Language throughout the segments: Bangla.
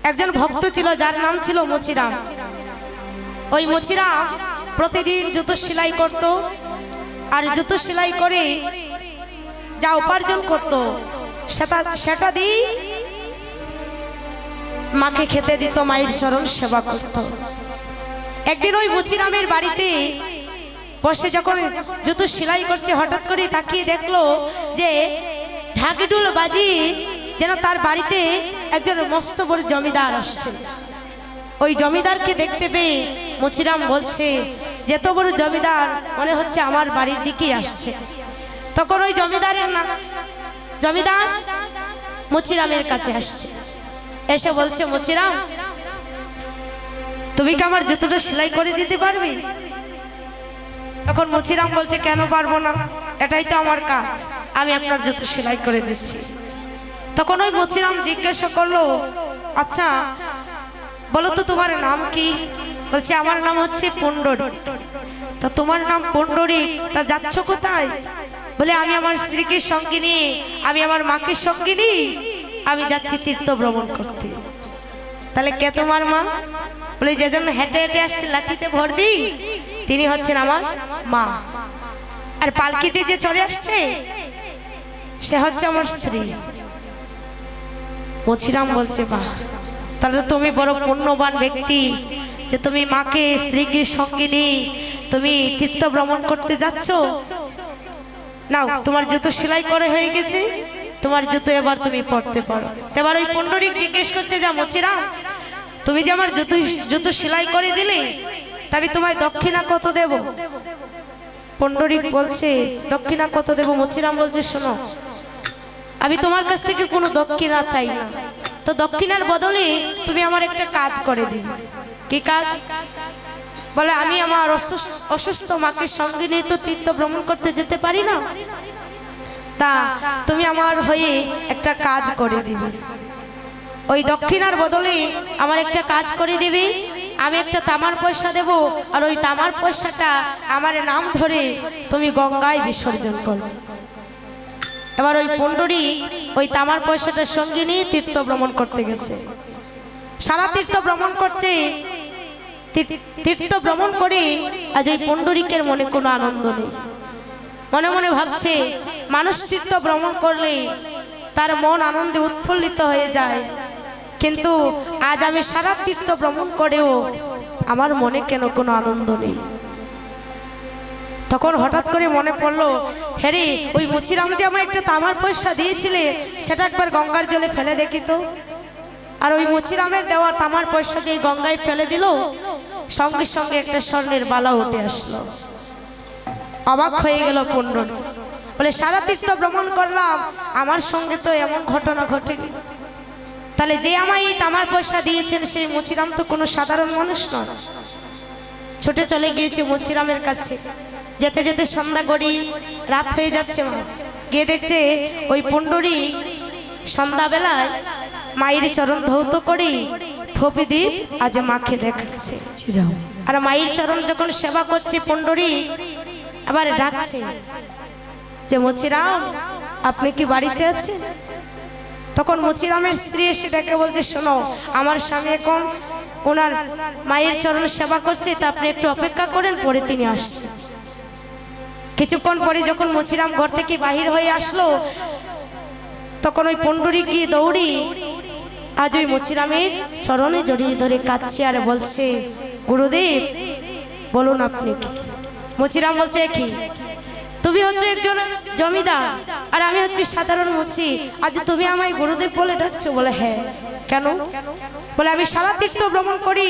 একজন ভক্ত ছিল যার নাম ছিল মুচিরাম। ওই মুচিরাম প্রতিদিন জুতো সেলাই করত, আর জুতো সেলাই করে যা উপার্জন করত সেটা দিয়ে মাকে খেতে দিত, মায়ের চরণ সেবা করত। একদিন ওই মুচিরামের বাড়িতে বসে যখন জুতো সেলাই করছে, হঠাৎ করে তাকিয়ে দেখলো যে ঢাকঢোল বাজি যেন তার বাড়িতে একজন মস্ত বড় জমিদার আসছে। ওই জমিদারকে দেখতে পেয়ে মুচিরাম বলছে, যেত বড় জমিদার মনে হচ্ছে আমার বাড়ির দিকেই আসছে। তখন ওই জমিদার মুচিরামের কাছে আসছে, এসে বলছে, মুচিরাম তুমি কি আমার জুতোটা সেলাই করে দিতে পারবে? তখন মুচিরাম বলছে, কেন পারবো না, এটাই তো আমার কাজ, আমি আপনার জুতো সেলাই করে দিচ্ছি। তখন ওই মুচিরাম জিজ্ঞাসা করলো, আচ্ছা বলো তো তোমার নাম কি? বলছে, আমার নাম হচ্ছে পুণ্ডরী। তা তোমার নাম পুণ্ডরী, তা যাচ্ছ কোথায়? বলে, আমি আমার স্ত্রীকে সঙ্গে নিয়ে, আমি আমার মাকে সঙ্গে নিয়ে আমি যাচ্ছি তীর্থ ভ্রমণ করতে। তাহলে কে তোমার মা? বলে, যে জন্য হেঁটে হেঁটে আসছে লাঠিতে ভর দিই তিনি হচ্ছেন আমার মা, আর পালকিতে যে চড়ে আসছে সে হচ্ছে আমার স্ত্রী। মুচিরাম বলছে, বাহ, তাহলে তুমি বড় পুণ্যবান ব্যক্তি যে তুমি মাকে স্ত্রীকে সঙ্গে নিয়ে তুমি তীর্থ ভ্রমণ করতে যাচ্ছ। নাও, তোমার জুতো সেলাই করে হয়ে গেছে, তোমার জুতো এবার তুমি পড়তে পারো। এবার ওই পুণ্ডরী জিজ্ঞেস করছে, যা মুচিরাম, তুমি যে আমার জুতো সেলাই করে দিলে, তবে তোমায় দক্ষিণা কত দেব? পুণ্ডরী বলছে, দক্ষিণা কত দেব? মুচিরাম বলছে, শোনো, আমি তোমার কাছ থেকে কোনো দক্ষিণা চাই না, তো দক্ষিণার বদলে তুমি আমার একটা কাজ করে দিবে। কি কাজ? বলে, আমি আমার অসুস্থ মাকে সঙ্গে নিয়ে তো তীর্থ ভ্রমণ করতে যেতে পারি না, তা তুমি আমার হয়ে একটা কাজ করে দিবে। ওই দক্ষিণার বদলে আমার একটা কাজ করে দিবে, আমি একটা তামার পয়সা দেব, আর ওই তামার পয়সাটা আমার নাম ধরে তুমি গঙ্গায় বিসর্জন করবে। এবার ওই পুণ্ডরী ওই তামার পয়সাটার সঙ্গে নিয়ে তীর্থ ভ্রমণ করতে গেছে। সারা তীর্থ ভ্রমণ করছে, তীর্থ ভ্রমণ করে আজ ওই পুণ্ডরীকের মনে কোনো আনন্দ নেই। মনে মনে ভাবছে, মানুষ তীর্থ ভ্রমণ করলে তার মন আনন্দে উৎফুল্লিত হয়ে যায়, কিন্তু আজ আমি সারা তীর্থ ভ্রমণ করেও আমার মনে কেন কোনো আনন্দ নেই। তখন হঠাৎ করে মনে পড়লো, হ্যারে, ওই মুচিরাম যে আমায় একটা তামার পয়সা দিয়েছিলে, সেটা একবার গঙ্গার জলে ফেলে দেখি তো। আর ওই মুচিরামের দেওয়া তামার পয়সা যে গঙ্গায় ফেলে দিল, সঙ্গে সঙ্গে একটা স্বর্ণের বালা উঠে আসলো। অবাক হয়ে গেল পুণ্ডরী, বলে, সারা তীর্থ ভ্রমণ করলাম, আমার সঙ্গে তো এমন ঘটনা ঘটেনি। তাহলে যে আমায় এই তামার পয়সা দিয়েছেন সেই মুচিরাম তো কোনো সাধারণ মানুষ নয়। ছুটে চলে গিয়েছে মুচিরামের কাছে। যেতে যেতে সন্ধ্যা গড়ি রাত হয়ে যাচ্ছে, গিয়ে দেখছে ওই পুণ্ডরী সন্ধ্যাবেলায় মায়ের চরণ ধৌত করে থপি দিয়ে আজ মাকে দেখাচ্ছে। আর মায়ের চরণ যখন সেবা করছে, পুণ্ডরী আবার ডাকছে যে, মুচিরাম আপনি কি বাড়িতে আছেন? তখন মুচিরামের স্ত্রী এসে ডেকে বলছে, শোনো, আমার স্বামী এখন ওনার মায়ের চরণ সেবা করছে, তা আপনি একটু অপেক্ষা করেন, পরে তিনি আসছেন। কিছুক্ষণ পরে যখন মুচিরাম ঘর থেকে বাহির হয়ে আসলো, তখন ওই পুণ্ডরী গিয়ে দৌড়ি আজ ওই মুচিরামের চরণে জড়িয়ে ধরে কাঁদছে আর বলছে, গুরুদেব বলুন আপনি কি? মুচিরাম বলছে, কি তুমি হচ্ছে একজন জমিদার আর আমি হচ্ছে সাধারণ মুচি, আজ তুমি আমায় গুরুদেব বলে ডাকছো? বলে, হ্যাঁ। কেন? বলে, আমি সারা তীর্থ ভ্রমণ করি,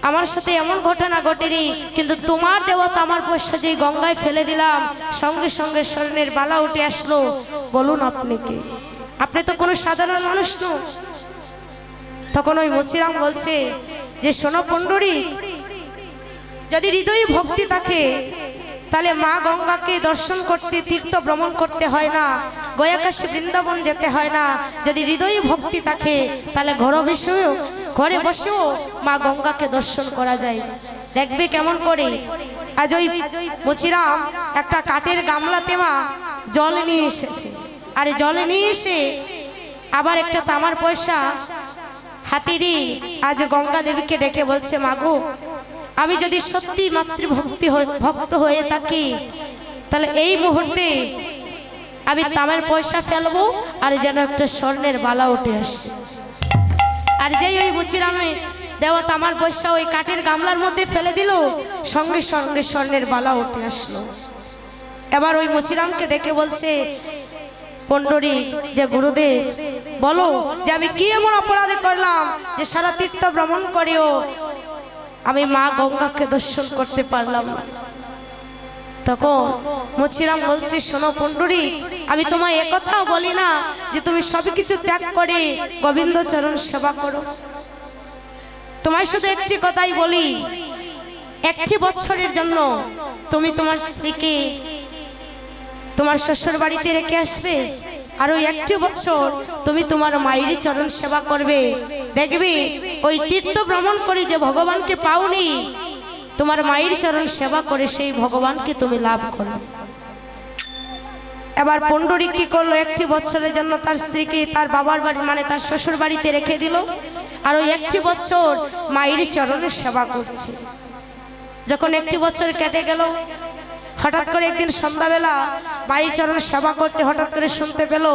আমার সাথে এমন ঘটনা ঘটেনি, কিন্তু তোমার দেওয়া তামার পয়সা যে গঙ্গায় ফেলে দিলাম, সঙ্গে সঙ্গে স্বর্ণের বালা উঠে আসলো। বলুন আপনি কি? আপনি তো কোনো সাধারণ মানুষ নন। তখন ওই মুচিরাম বলছে যে, শোনো পুণ্ডরী, যদি হৃদয়ে ভক্তি থাকে তাহলে মা গঙ্গাকে দর্শন করতে তীর্থ ভ্রমণ করতে হয় না, গয়া কাশী বৃন্দাবন যেতে হয় না। যদি হৃদয়ে ভক্তি থাকে তাহলে ঘরে বসেও মা গঙ্গাকে দর্শন করা যায়। দেখবে কেমন করে। আজ ওই মুচিরাম একটা কাঠের গামলাতে মা জল নিয়ে এসেছে, আর জল নিয়ে এসে আবার একটা তামার পয়সা হাতিরি আজ গঙ্গা দেবীকে ডেকে বলছে, মাগো আমি যদি সত্যি মাতৃভক্তি ভক্ত হয়ে থাকি তাহলে এই মুহূর্তে আমি তামের পয়সা ফেলবো আর যেন একটা স্বর্ণের বালা উঠে আসে। আর যেই ওই মুচিরামে দেওয়া তামার পয়সা ওই কাঠের গামলার মধ্যে ফেলে দিল, সঙ্গে সঙ্গে স্বর্ণের বালা উঠে আসলো। এবার ওই মুচিরামকে ডেকে বলছে, পণ্ডরী যে গুরুদেব বলো যে আমি কি এমন অপরাধ করলাম যে সারা তীর্থ ভ্রমণ করেও আমি মা গঙ্গাকে দর্শন করতে পারলাম না। তখন মুচিরাম বলছে, শোনো পণ্ডরী, আমি তোমায় একথাও বলি না যে তুমি সবকিছু ত্যাগ করে গোবিন্দ চরণ সেবা করো। তোমায় শুধু একটি কথাই বলি, একটি বছরের জন্য তুমি তোমার স্ত্রীকে তোমার শ্বশুর বাড়িতে রেখে আসবে, আর ওই একটি বছর তুমি তোমার মায়েরই চরণ সেবা করবে। দেখবে ওই তীর্থ ভ্রমণ করে যে ভগবানকে পাওনি, তোমার মায়ের চরণ সেবা করে সেই ভগবানকে তুমি লাভ করবে। এবার পণ্ডরী কি করলো, একটি বছরের জন্য তার স্ত্রীকে তার বাবার বাড়ি মানে তার শ্বশুর বাড়িতে রেখে দিল, আর ওই একটি বছর মায়ের চরণে সেবা করছে। যখন একটি বছর কেটে গেল, হঠাৎ করে একদিন সন্ধ্যাবেলা মায়ের চরণ সেবা করছে, হঠাৎ করে শুনতে পেল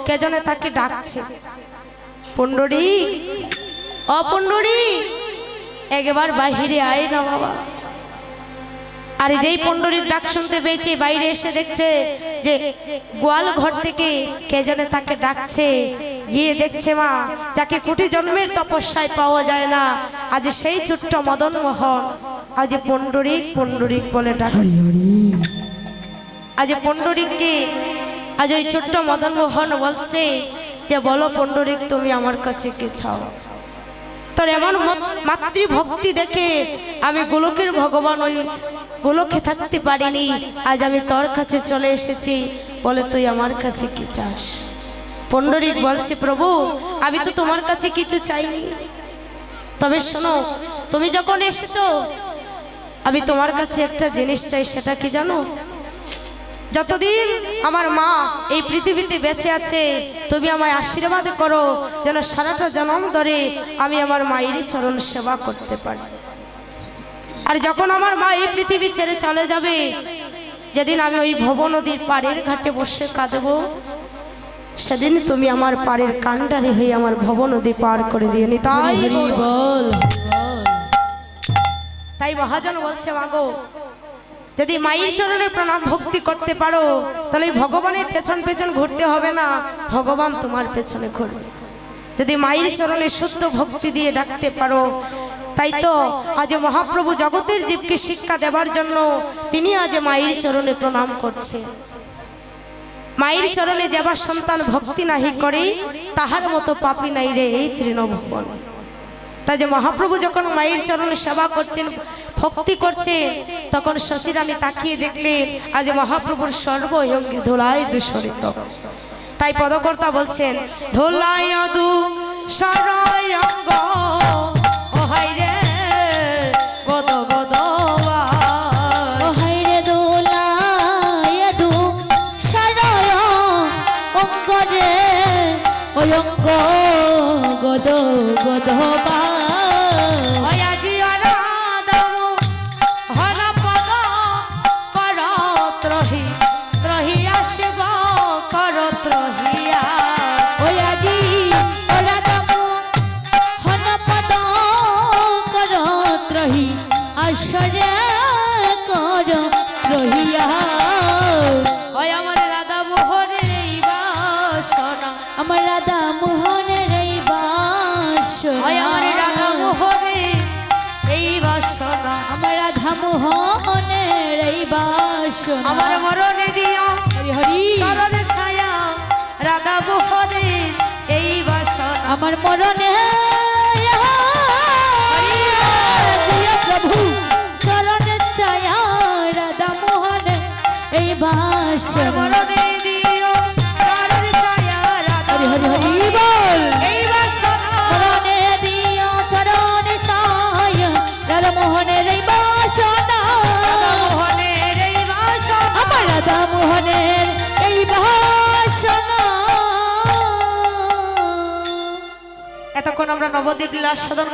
কে যেন তাকে ডাকছে, পণ্ডরী ও পণ্ডরী একবার বাহিরে আয় না বাবা। আর যেই পণ্ডরীর ডাক শুনতে পেয়েছে, বাইরে এসে দেখছে যে গোয়াল ঘর থেকে কে যেন তাকে ডাকছে। গিয়ে দেখছে মা যাকে কোটি জন্মের তপস্যায় পাওয়া যায় না, আজ সেই ছোট্ট মদন মোহন আজ পণ্ডরী পণ্ডরী বলে ডাকছে। আজ পণ্ডরীকে আজ ওই ছোট্ট মদন মোহন বলছে যে বলো পণ্ডরী তুমি আমার কাছে কি চাও। তোর এমন মাতৃভক্তি দেখে আমি গোলকের ভগবান ওই গোলকে থাকতে পারিনি, আজ আমি তোর কাছে চলে এসেছি, বলে তুই আমার কাছে কি চাস। পণ্ডরী বলছে, প্রভু আমি তো তোমার কাছে কিছু চাইনি, তবে শোনো তুমি যখন এসেছো আমি তোমার কাছে একটা জিনিস চাই। সেটা কি জানো, যতদিন আমার মা এই পৃথিবীতে বেঁচে আছে তুমি আমায় আশীর্বাদ করো যেন সারাটা জন্ম ধরে আমি আমার মায়েরই চরণ সেবা করতে পারি। আর যখন আমার মা এই পৃথিবী ছেড়ে চলে যাবে, যেদিন আমি ওই ভব নদীর পাড়ের ঘাটে বসে কাঁদবো, সেদিন তুমি আমার পাড়ের কান্ডারি হয়ে আমার ভব নদী পার করে দিয়ে নি। তাই মহাজন বলছে, মাগো যদি মায়ের চরণে প্রণাম ভক্তি করতে পারো তাহলে ভগবানের পেছন পেছন ঘুরতে হবে না, ভগবান তোমার পেছনে ঘুরবে। যদি মায়ের চরণে শুদ্ধ ভক্তি দিয়ে ডাকতে পারো, তাই তো আজ মহাপ্রভু জগতের জীবকে শিক্ষা দেবার জন্য তিনি আজ মায়ের চরণে প্রণাম করছে। মায়ের চরণে যাবার সন্তান ভক্তি নাহি করে, তাহার মতো পাপী নাই রে এই তৃণভুবন। তাই যে মহাপ্রভু যখন মায়ের চরণে সেবা করছেন ভক্তি করছে, তখন শশীরানী তাকিয়ে দেখলেন আজ মহাপ্রভুর সর্বঙ্গে ধুলায় দূষরিত। তাই পদকর্তা বলছেন, ধুলায় দূষরঙ্গ ও হাই রে গদ গদ ও হাই রে ধুলায় দূষরঙ্গ রে ওই অঙ্গ গদ গদ আসরে কর রহিয়া ওই আমার রাধা মোহনের এই বাসনা, আমার রাধা মোহনের এই বাসনা, ওই আমার রাধা মোহনের এই বাসনা, আমার রাধা মোহনের এই বাসনা, আমার মরণে দিয়া হরি হরি চরণে ছায়া রাধা মোহনের এই বাসনা, আমার মরণে প্রভু চরণে ছায়া রাধা মোহন এই বাসনা, মরণে দিও চরণে ছায়া রাধা হরি হরি হরি বল এই বাসনা, মরণে দিও চরণে ছায়া রাধা মোহনের এই বাসনা, রাধা মোহনের এই বাসনা, আমার রাধা মোহনের এই বাসনা। এতক্ষণ আমরা নবদ্বীপ লীলা আস্বাদন